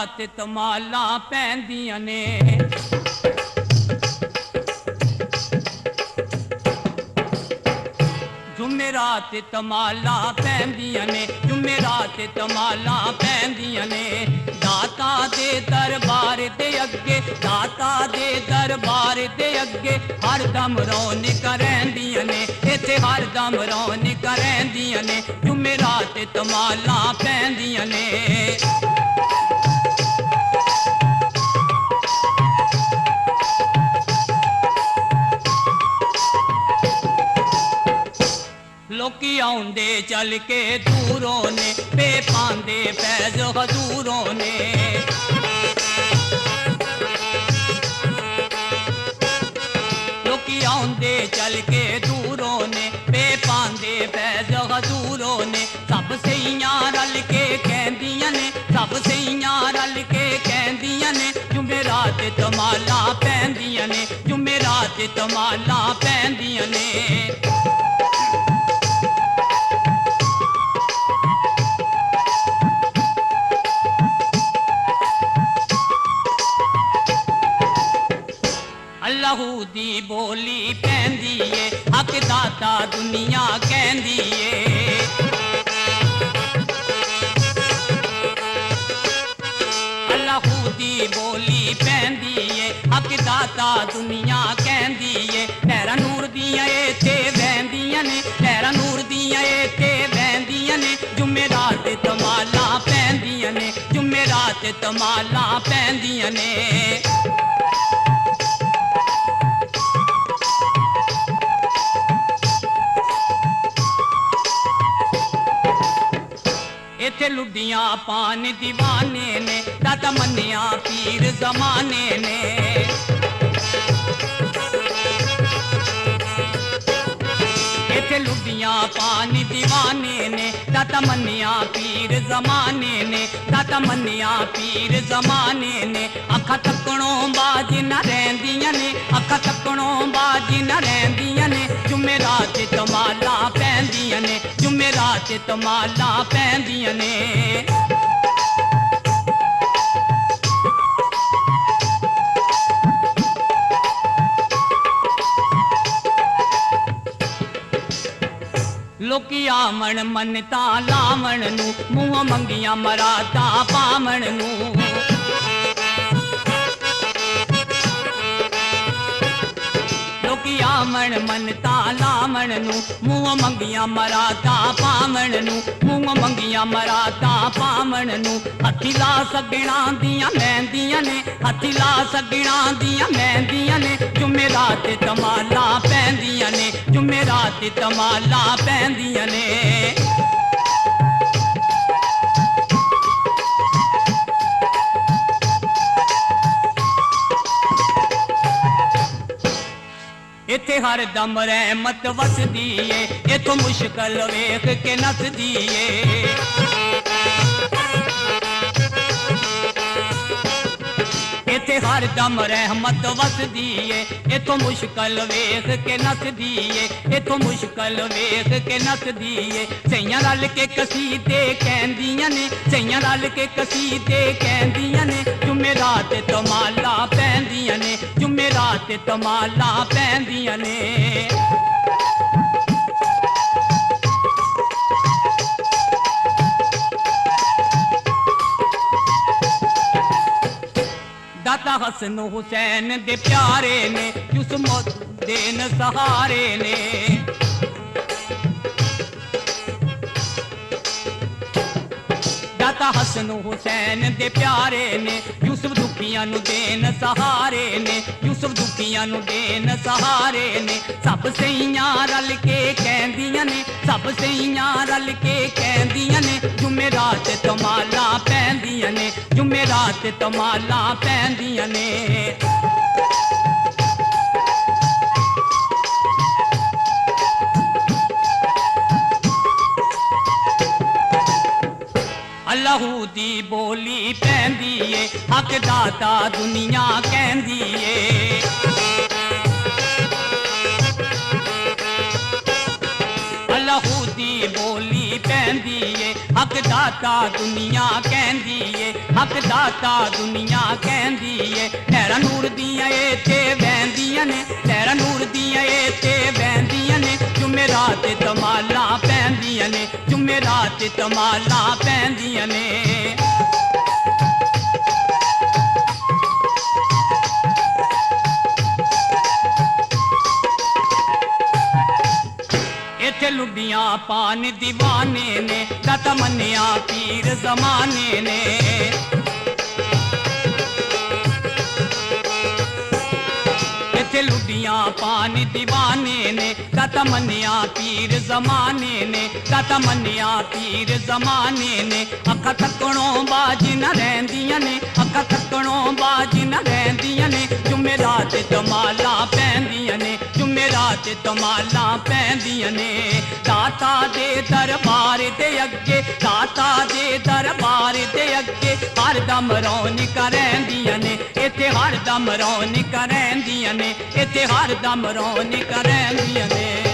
जुमेरात तमाला पैंदियां ने जुमेरात तमाला पैंदियां ने जुमेरात तमाला पैंदियां ने दाता दे दरबार दे अगे दाता दे दरबार दे अगे हरदम रौनक रहिंदियां ने इत्थे हरदम रौनक रहिंदियां ने जुमेरात तमाला पैंदियां ने लोकी आउंदे चल के दूरों ने पे पांदे फैज हजूरों ने लोकी आउंदे चल के दूरों ने पे पांदे फैज हजूरों ने सब सैयां रल के कहंदियां ने सब सैयां रल के कहंदियां ने जुमेरात तमाला पैंदियां ने जुमेरात तमाला पैंदियां ने अल्लाहू दी बोली पैंदी है हक दाता दुनिया कहंदी है अल्लाहू दी बोली पैंदी है हक दाता दुनिया कहंदी है लहरा नूर दियां इत्थे बहंदियां ने लहरा नूर दियां इत्थे बहंदियां ने जुमेरात तमाला पैंदियां ने जुमेरात तमाला पैंदियां ने इत्थे लुडियां पान दीवाने ने दाता मन्निया पीर जमाने ने इत्थे लुडियां पान दीवाने ने दाता मन्निया पीर जमाने ने दाता मन्निया पीर जमाने ने अखा तकणों बाज न रहिंदियां ने अखा तकणों बाज न रहिंदियां ने जुमेरात तमाला पैंदियां ने जुमेरात तमाला पैंदियां ने लोकी आमण मनता लावण नू मूंह मंगियां मरादा पावण नू लोकी आमण मनता लावण नू मूंह मंगियां मरादा पावण नू मूंह मंगियां मरादा पावण नू हथी ला सगणा दियां मेहंदियां ने हथी ला सगणा दियां मेहंदियां ने जुमेरात तमाला पैंदियां ने जुमेरात तमाला पैंदियां ने इत्थे हर दम रहमत वसदी है इथों मुश्किल वेख के नसदी है इत्थे हर दम रहमत वसदी है इथों मुश्किल वेख के नसदी है इथों मुश्किल वेख के नसदी है सैयां रल के कसीदे कहंदियां ने सैयां रल के कसीदे कहंदियां ने जुमेरात तमाला पैंदियां ने जुमेरात तमाला पैंदियां ने दाता हसन हुसैन दे प्यारे ने युसमुद्दीन सहारे ने दाता हसन हुसैन दे प्यारे ने यूसुफ दुखियां नु देन सहारे ने यूसुफ दुखियां नु देन सहारे ने सब सैयां रल के कहंदियां ने सब सैयां रल के कहंदियां ने जुमेरात तमाला पैंदियां ने जुमेरात तमाला पैंदियां ने अल्लाहू दी बोली पैंदी है हक दाता दुनिया कहंदी है अल्लाहू दी बोली पैंदी है हक दाता दाता दुनिया कहंदी ए, हक दाता दुनिया कहंदी ए। लहरां नूर दियां इत्थे बहंदियां ने, लहरां नूर दियां इत्थे बहंदियां ने, जुमेरात तमाला पैंदियां ने, जुमेरात तमाला पैंदियां ने। इत्थे लुडियां पान दीवाने ने, दाता मन्निया पीर जमाने ने। इत्थे लुडियां पान दीवाने ने, दाता मन्निया पीर जमाने ने, दाता मन्निया पीर जमाने ने। अखा थकणों बाज न रहिंदियां ने, अखा थकणों बाज न रहिंदियां ने, जुमेरात तमाला पैंदियां ने, जुमेरात तमाला पैंदियां ने। दाता दे दरबार दे अगे, दाता दे दरबार दे अगे हरदम रौनक रहिंदियां ने, इत्थे हरदम रौनक रहिंदियां ने, इत्थे हरदम रौनक रहिंदियां ने।